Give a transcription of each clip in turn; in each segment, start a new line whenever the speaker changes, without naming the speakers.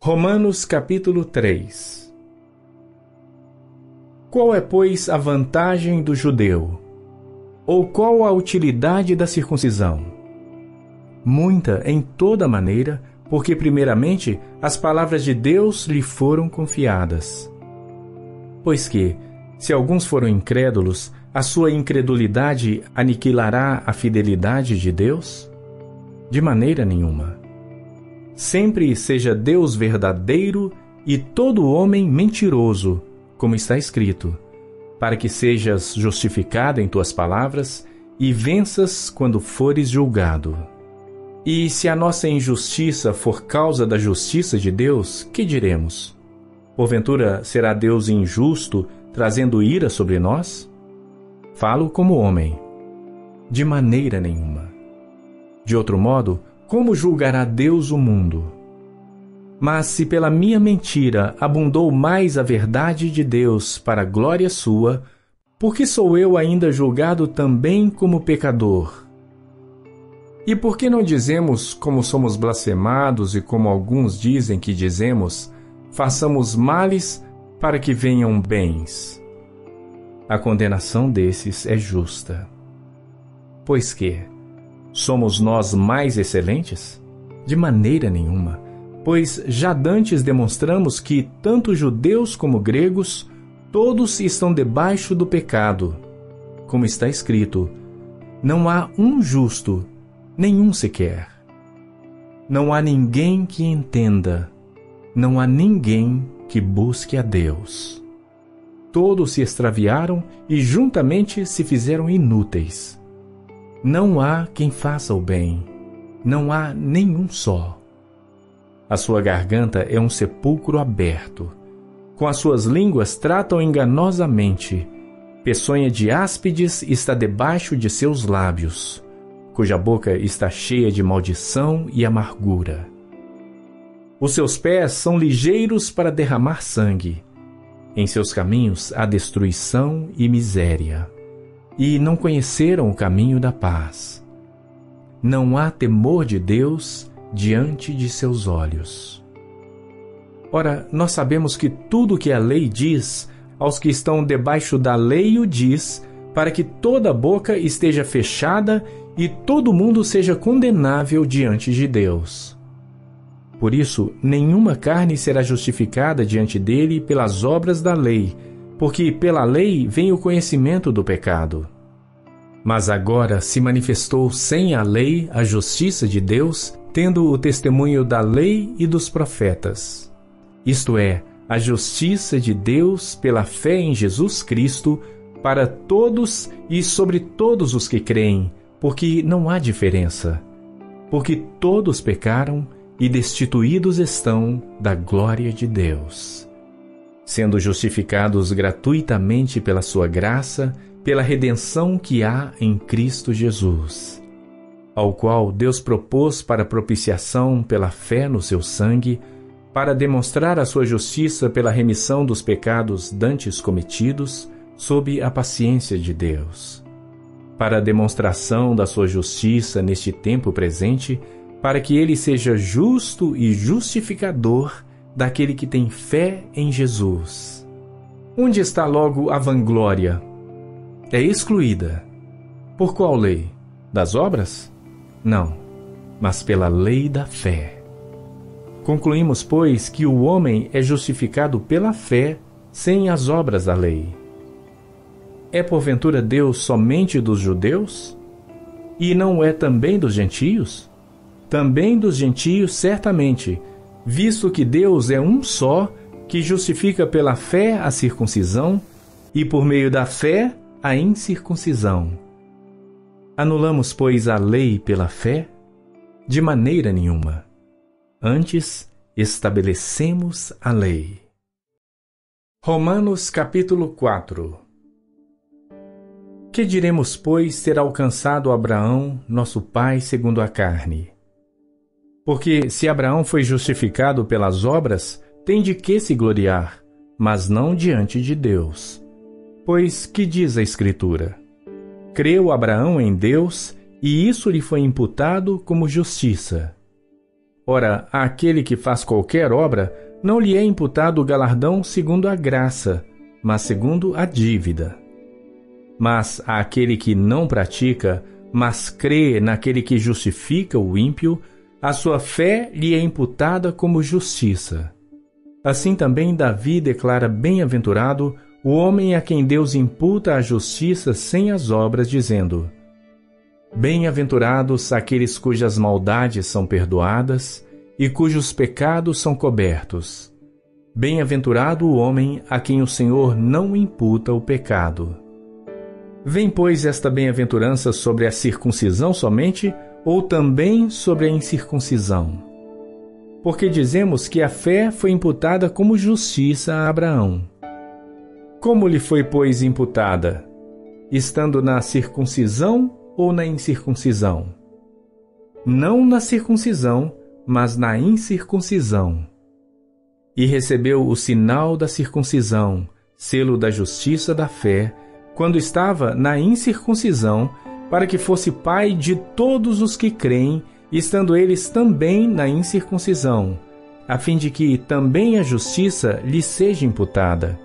Romanos capítulo 3. Qual é, pois, a vantagem do judeu? Ou qual a utilidade da circuncisão? Muita em toda maneira, porque primeiramente as palavras de Deus lhe foram confiadas. Pois que, se alguns foram incrédulos, a sua incredulidade aniquilará a fidelidade de Deus? De maneira nenhuma. Sempre seja Deus verdadeiro e todo homem mentiroso, como está escrito, para que sejas justificado em tuas palavras e venças quando fores julgado. E se a nossa injustiça for causa da justiça de Deus, que diremos? Porventura será Deus injusto, trazendo ira sobre nós? Falo como homem. De maneira nenhuma. De outro modo, como julgará Deus o mundo? Mas se pela minha mentira abundou mais a verdade de Deus para a glória sua, por que sou eu ainda julgado também como pecador? E por que não dizemos como somos blasfemados e como alguns dizem que dizemos, façamos males para que venham bens? A condenação desses é justa. Pois que somos nós mais excelentes? De maneira nenhuma, pois já dantes demonstramos que tanto judeus como gregos, todos estão debaixo do pecado. Como está escrito, não há um justo, nenhum sequer. Não há ninguém que entenda, não há ninguém que busque a Deus. Todos se extraviaram e juntamente se fizeram inúteis. Não há quem faça o bem, não há nenhum só. A sua garganta é um sepulcro aberto. Com as suas línguas tratam enganosamente. Peçonha de áspides está debaixo de seus lábios, cuja boca está cheia de maldição e amargura. Os seus pés são ligeiros para derramar sangue. Em seus caminhos há destruição e miséria. E não conheceram o caminho da paz. Não há temor de Deus diante de seus olhos. Ora, nós sabemos que tudo o que a lei diz, aos que estão debaixo da lei o diz, para que toda boca esteja fechada e todo mundo seja condenável diante de Deus. Por isso, nenhuma carne será justificada diante dele pelas obras da lei, porque pela lei vem o conhecimento do pecado. Mas agora se manifestou sem a lei a justiça de Deus, tendo o testemunho da lei e dos profetas. Isto é, a justiça de Deus pela fé em Jesus Cristo, para todos e sobre todos os que creem, porque não há diferença. Porque todos pecaram e destituídos estão da glória de Deus, sendo justificados gratuitamente pela sua graça, pela redenção que há em Cristo Jesus, ao qual Deus propôs para propiciação pela fé no seu sangue, para demonstrar a sua justiça pela remissão dos pecados dantes cometidos, sob a paciência de Deus, para a demonstração da sua justiça neste tempo presente, para que ele seja justo e justificador daquele que tem fé em Jesus. Onde está logo a vanglória? É excluída. Por qual lei? Das obras? Não, mas pela lei da fé. Concluímos, pois, que o homem é justificado pela fé, sem as obras da lei. É porventura Deus somente dos judeus? E não é também dos gentios? Também dos gentios, certamente, visto que Deus é um só, que justifica pela fé a circuncisão, e por meio da fé a incircuncisão. Anulamos, pois, a lei pela fé? De maneira nenhuma. Antes, estabelecemos a lei. Romanos capítulo 4. Que diremos, pois, ter alcançado Abraão, nosso pai segundo a carne? Porque se Abraão foi justificado pelas obras, tem de que se gloriar, mas não diante de Deus. Pois que diz a Escritura? Creu Abraão em Deus, e isso lhe foi imputado como justiça. Ora, àquele que faz qualquer obra, não lhe é imputado o galardão segundo a graça, mas segundo a dívida. Mas àquele que não pratica, mas crê naquele que justifica o ímpio, a sua fé lhe é imputada como justiça. Assim também Davi declara bem-aventurado o homem a quem Deus imputa a justiça sem as obras, dizendo: Bem-aventurados aqueles cujas maldades são perdoadas e cujos pecados são cobertos. Bem-aventurado o homem a quem o Senhor não imputa o pecado. Vem, pois, esta bem-aventurança sobre a circuncisão somente, ou também sobre a incircuncisão? Porque dizemos que a fé foi imputada como justiça a Abraão. Como lhe foi, pois, imputada? Estando na circuncisão ou na incircuncisão? Não na circuncisão, mas na incircuncisão. E recebeu o sinal da circuncisão, selo da justiça da fé, quando estava na incircuncisão, para que fosse pai de todos os que creem, estando eles também na incircuncisão, a fim de que também a justiça lhe seja imputada.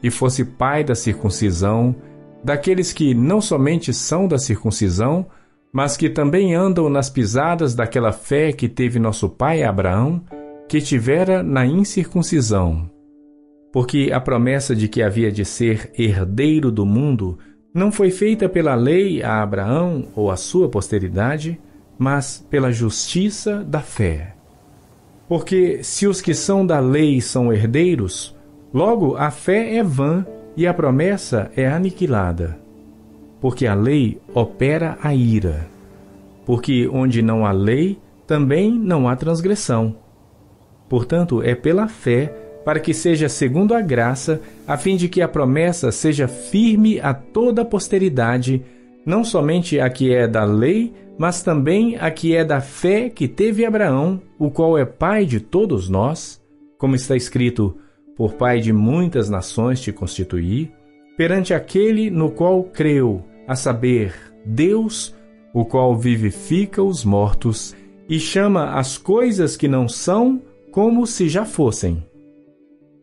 E fosse pai da circuncisão, daqueles que não somente são da circuncisão, mas que também andam nas pisadas daquela fé que teve nosso pai Abraão, que tivera na incircuncisão. Porque a promessa de que havia de ser herdeiro do mundo não foi feita pela lei a Abraão ou a sua posteridade, mas pela justiça da fé. Porque se os que são da lei são herdeiros, logo a fé é vã e a promessa é aniquilada. Porque a lei opera a ira. Porque onde não há lei, também não há transgressão. Portanto, é pela fé, para que seja segundo a graça, a fim de que a promessa seja firme a toda a posteridade, não somente a que é da lei, mas também a que é da fé que teve Abraão, o qual é pai de todos nós, como está escrito: por pai de muitas nações te constituí, perante aquele no qual creu, a saber, Deus, o qual vivifica os mortos e chama as coisas que não são como se já fossem.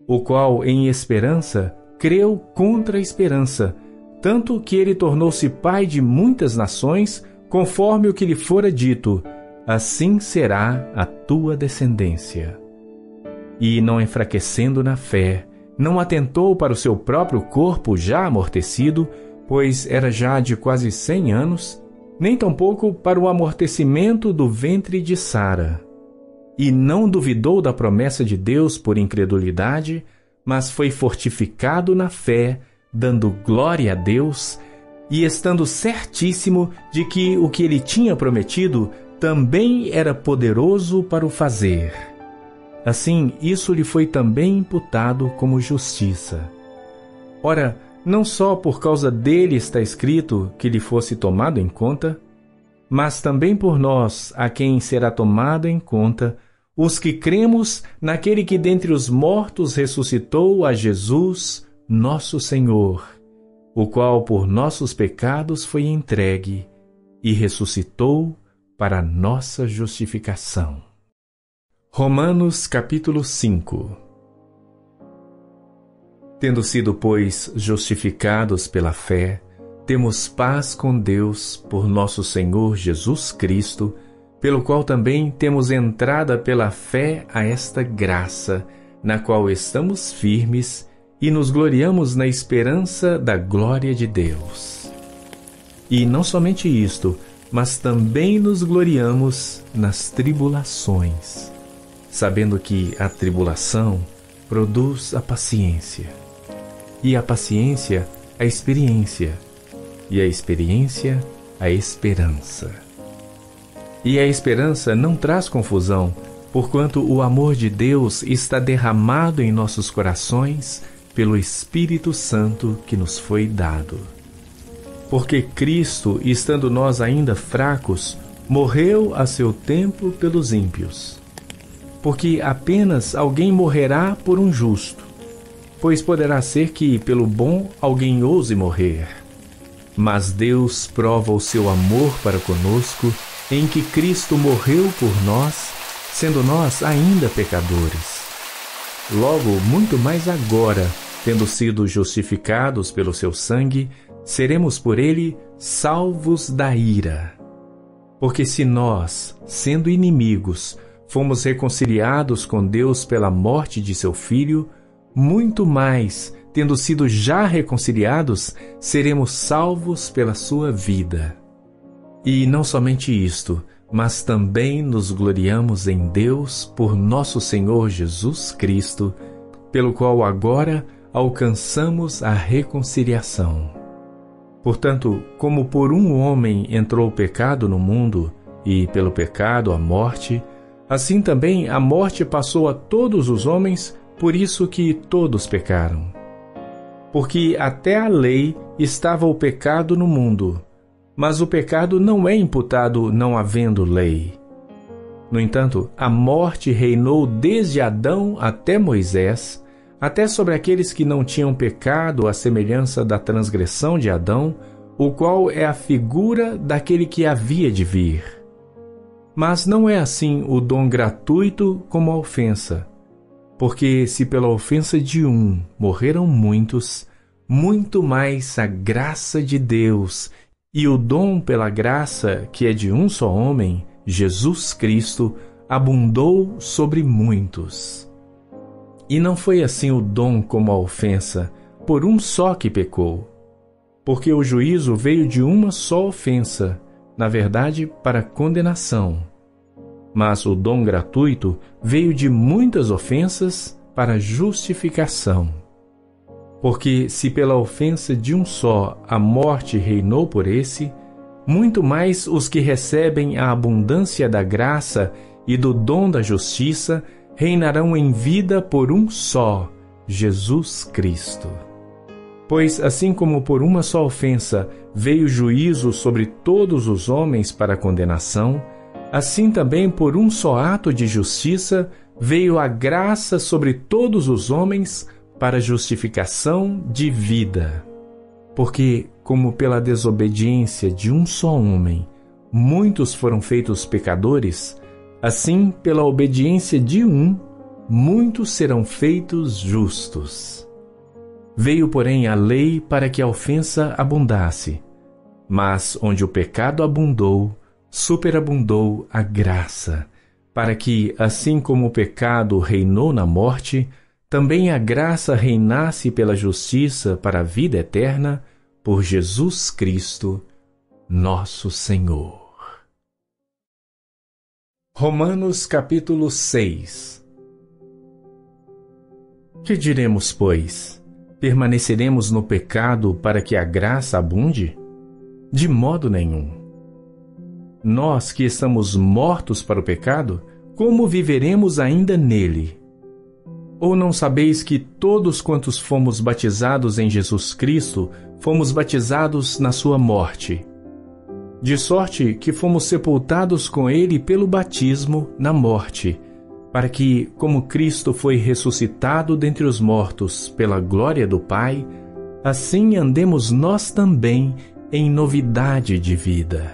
O qual, em esperança, creu contra a esperança, tanto que ele tornou-se pai de muitas nações, conforme o que lhe fora dito: assim será a tua descendência. E, não enfraquecendo na fé, não atentou para o seu próprio corpo já amortecido, pois era já de quase 100 anos, nem tampouco para o amortecimento do ventre de Sara. E não duvidou da promessa de Deus por incredulidade, mas foi fortificado na fé, dando glória a Deus, e estando certíssimo de que o que ele tinha prometido também era poderoso para o fazer. Assim, isso lhe foi também imputado como justiça. Ora, não só por causa dele está escrito que lhe fosse tomado em conta, mas também por nós, a quem será tomado em conta, os que cremos naquele que dentre os mortos ressuscitou a Jesus, nosso Senhor, o qual por nossos pecados foi entregue e ressuscitou para nossa justificação. Romanos capítulo 5. Tendo sido, pois, justificados pela fé, temos paz com Deus por nosso Senhor Jesus Cristo, pelo qual também temos entrada pela fé a esta graça, na qual estamos firmes e nos gloriamos na esperança da glória de Deus. E não somente isto, mas também nos gloriamos nas tribulações, sabendo que a tribulação produz a paciência, e a paciência a experiência, e a experiência a esperança. E a esperança não traz confusão, porquanto o amor de Deus está derramado em nossos corações pelo Espírito Santo que nos foi dado. Porque Cristo, estando nós ainda fracos, morreu a seu tempo pelos ímpios. Porque apenas alguém morrerá por um justo, pois poderá ser que, pelo bom, alguém ouse morrer. Mas Deus prova o seu amor para conosco, em que Cristo morreu por nós, sendo nós ainda pecadores. Logo, muito mais agora, tendo sido justificados pelo seu sangue, seremos por ele salvos da ira. Porque se nós, sendo inimigos, fomos reconciliados com Deus pela morte de seu Filho, muito mais, tendo sido já reconciliados, seremos salvos pela sua vida. E não somente isto, mas também nos gloriamos em Deus por nosso Senhor Jesus Cristo, pelo qual agora alcançamos a reconciliação. Portanto, como por um homem entrou o pecado no mundo, e pelo pecado a morte, assim também a morte passou a todos os homens, por isso que todos pecaram. Porque até a lei estava o pecado no mundo, mas o pecado não é imputado não havendo lei. No entanto, a morte reinou desde Adão até Moisés, até sobre aqueles que não tinham pecado à semelhança da transgressão de Adão, o qual é a figura daquele que havia de vir. Mas não é assim o dom gratuito como a ofensa, porque se pela ofensa de um morreram muitos, muito mais a graça de Deus e o dom pela graça que é de um só homem, Jesus Cristo, abundou sobre muitos. E não foi assim o dom como a ofensa, por um só que pecou. Porque o juízo veio de uma só ofensa, na verdade, para condenação. Mas o dom gratuito veio de muitas ofensas para justificação. Porque se pela ofensa de um só a morte reinou por esse, muito mais os que recebem a abundância da graça e do dom da justiça reinarão em vida por um só, Jesus Cristo. Pois assim como por uma só ofensa veio juízo sobre todos os homens para condenação, assim também por um só ato de justiça veio a graça sobre todos os homens para justificação de vida. Porque, como pela desobediência de um só homem, muitos foram feitos pecadores, assim, pela obediência de um, muitos serão feitos justos. Veio, porém, a lei para que a ofensa abundasse, mas onde o pecado abundou, superabundou a graça, para que, assim como o pecado reinou na morte, também a graça reinasse pela justiça para a vida eterna, por Jesus Cristo, nosso Senhor. Romanos capítulo 6. Que diremos, pois? Permaneceremos no pecado para que a graça abunde? De modo nenhum. Nós que estamos mortos para o pecado, como viveremos ainda nele? Ou não sabeis que todos quantos fomos batizados em Jesus Cristo, fomos batizados na sua morte? De sorte que fomos sepultados com ele pelo batismo na morte, para que, como Cristo foi ressuscitado dentre os mortos pela glória do Pai, assim andemos nós também em novidade de vida.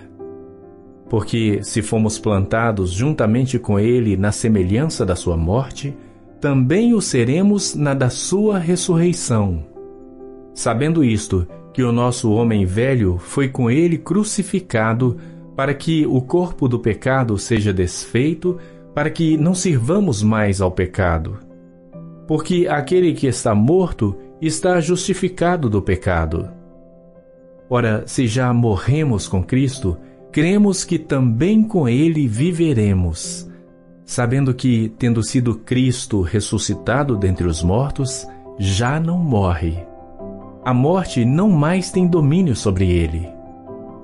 Porque se fomos plantados juntamente com ele na semelhança da sua morte, também o seremos na da sua ressurreição. Sabendo isto, que o nosso homem velho foi com ele crucificado, para que o corpo do pecado seja desfeito, para que não sirvamos mais ao pecado. Porque aquele que está morto está justificado do pecado. Ora, se já morremos com Cristo, cremos que também com ele viveremos, sabendo que, tendo sido Cristo ressuscitado dentre os mortos, já não morre. A morte não mais tem domínio sobre ele.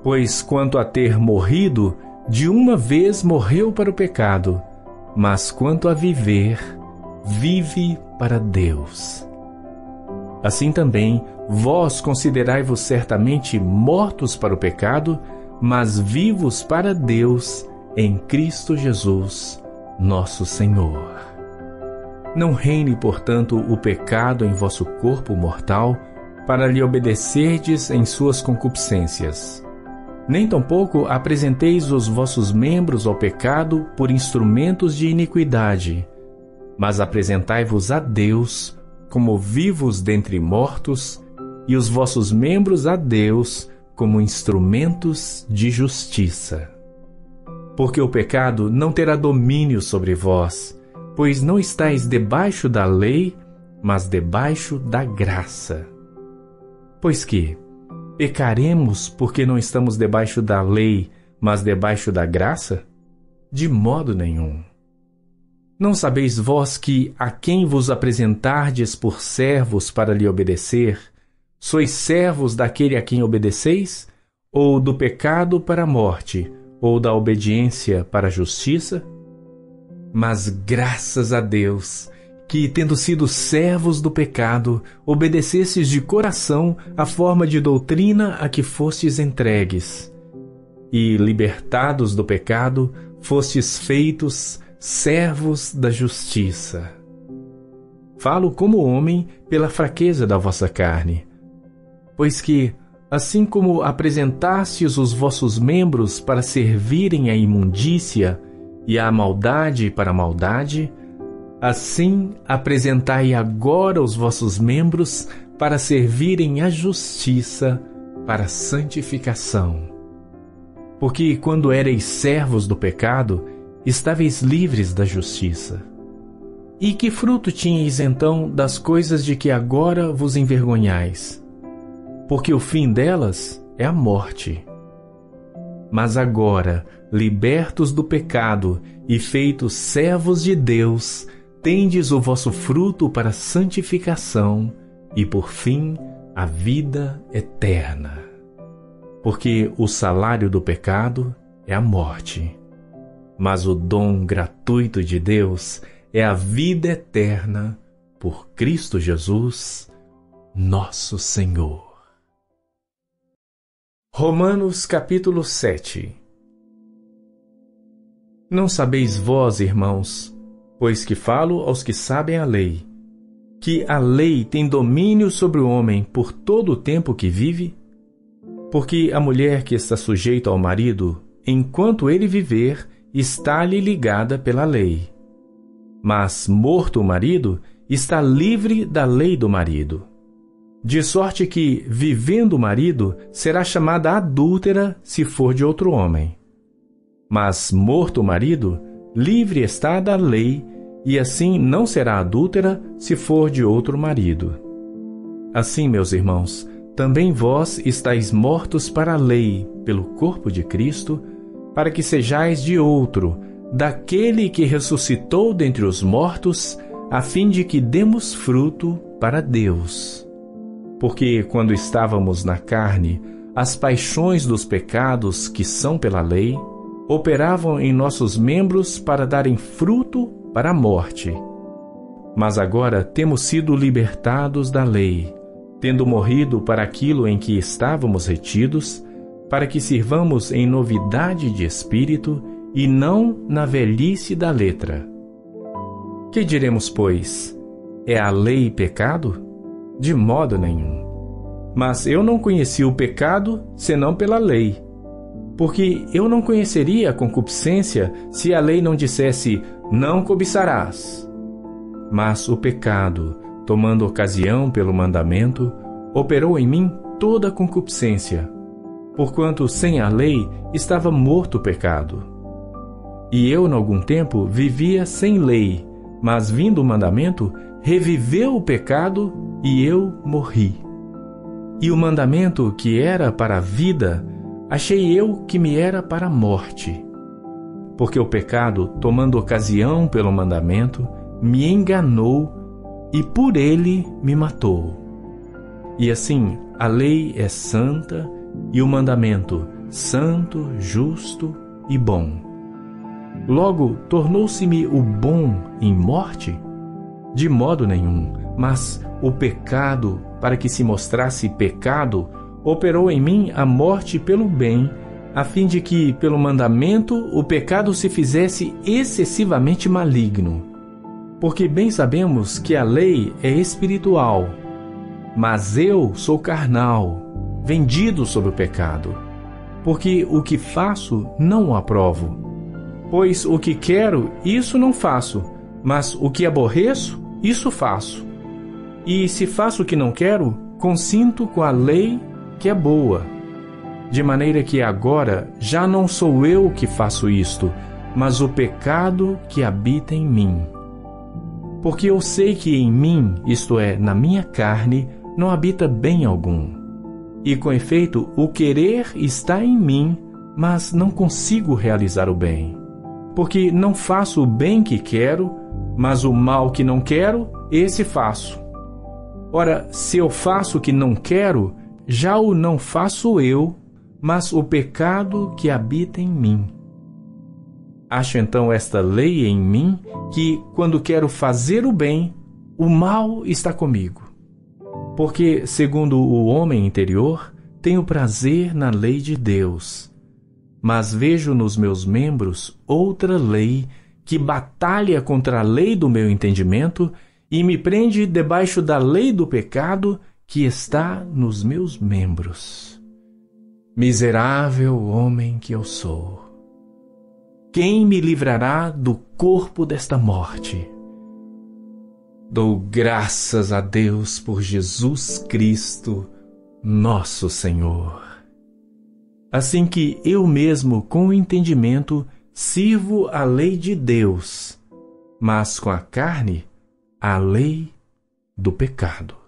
Pois quanto a ter morrido, de uma vez morreu para o pecado, mas quanto a viver, vive para Deus. Assim também, vós considerai-vos certamente mortos para o pecado, mas vivos para Deus em Cristo Jesus, nosso Senhor. Não reine, portanto, o pecado em vosso corpo mortal, para lhe obedecerdes em suas concupiscências. Nem tampouco apresenteis os vossos membros ao pecado por instrumentos de iniquidade, mas apresentai-vos a Deus como vivos dentre mortos, e os vossos membros a Deus como instrumentos de justiça. Porque o pecado não terá domínio sobre vós, pois não estáis debaixo da lei, mas debaixo da graça. Pois que pecaremos porque não estamos debaixo da lei, mas debaixo da graça? De modo nenhum. Não sabeis vós que a quem vos apresentardes por servos para lhe obedecer, sois servos daquele a quem obedeceis, ou do pecado para a morte, ou da obediência para a justiça? Mas graças a Deus, que, tendo sido servos do pecado, obedecestes de coração à forma de doutrina a que fostes entregues, e, libertados do pecado, fostes feitos servos da justiça. Falo como homem pela fraqueza da vossa carne, pois que, assim como apresentastes os vossos membros para servirem à imundícia e à maldade para a maldade, assim apresentai agora os vossos membros para servirem à justiça para a santificação. Porque quando éreis servos do pecado, estáveis livres da justiça. E que fruto tinhais então das coisas de que agora vos envergonhais? Porque o fim delas é a morte. Mas agora, libertos do pecado e feitos servos de Deus, tendes o vosso fruto para a santificação e, por fim, a vida eterna. Porque o salário do pecado é a morte, mas o dom gratuito de Deus é a vida eterna por Cristo Jesus, nosso Senhor. Romanos capítulo 7. Não sabeis vós, irmãos, pois que falo aos que sabem a lei, que a lei tem domínio sobre o homem por todo o tempo que vive? Porque a mulher que está sujeita ao marido, enquanto ele viver, está-lhe ligada pela lei. Mas, morto o marido, está livre da lei do marido. De sorte que, vivendo o marido, será chamada adúltera se for de outro homem. Mas, morto o marido, livre está da lei, e assim não será adúltera se for de outro marido. Assim, meus irmãos, também vós estáis mortos para a lei, pelo corpo de Cristo, para que sejais de outro, daquele que ressuscitou dentre os mortos, a fim de que demos fruto para Deus. Porque, quando estávamos na carne, as paixões dos pecados que são pela lei operavam em nossos membros para darem fruto para a morte. Mas agora temos sido libertados da lei, tendo morrido para aquilo em que estávamos retidos, para que sirvamos em novidade de espírito e não na velhice da letra. Que diremos, pois? É a lei pecado? De modo nenhum. Mas eu não conheci o pecado senão pela lei. Porque eu não conheceria a concupiscência se a lei não dissesse, não cobiçarás. Mas o pecado, tomando ocasião pelo mandamento, operou em mim toda a concupiscência, porquanto sem a lei estava morto o pecado. E eu, em algum tempo, vivia sem lei, mas vindo o mandamento, reviveu o pecado e eu morri. E o mandamento que era para a vida, achei eu que me era para a morte. Porque o pecado, tomando ocasião pelo mandamento, me enganou e por ele me matou. E assim, a lei é santa e o mandamento santo, justo e bom. Logo, tornou-se-me o bom em morte? De modo nenhum, mas o pecado, para que se mostrasse pecado, operou em mim a morte pelo bem, a fim de que, pelo mandamento, o pecado se fizesse excessivamente maligno. Porque bem sabemos que a lei é espiritual, mas eu sou carnal, vendido sob o pecado. porque o que faço não o aprovo. Pois o que quero, isso não faço, mas o que aborreço, isso faço. E se faço o que não quero, consinto com a lei que é boa. De maneira que agora já não sou eu que faço isto, mas o pecado que habita em mim. Porque eu sei que em mim, isto é, na minha carne, não habita bem algum. E com efeito, o querer está em mim, mas não consigo realizar o bem. Porque não faço o bem que quero, mas o mal que não quero, esse faço. Ora, se eu faço o que não quero, já o não faço eu, mas o pecado que habita em mim. Acho então esta lei em mim, que, quando quero fazer o bem, o mal está comigo. Porque, segundo o homem interior, tenho prazer na lei de Deus. Mas vejo nos meus membros outra lei que batalha contra a lei do meu entendimento e me prende debaixo da lei do pecado que está nos meus membros. Miserável homem que eu sou! Quem me livrará do corpo desta morte? Dou graças a Deus por Jesus Cristo, nosso Senhor. Assim que eu mesmo, com o entendimento, sirvo a lei de Deus, mas com a carne, a lei do pecado.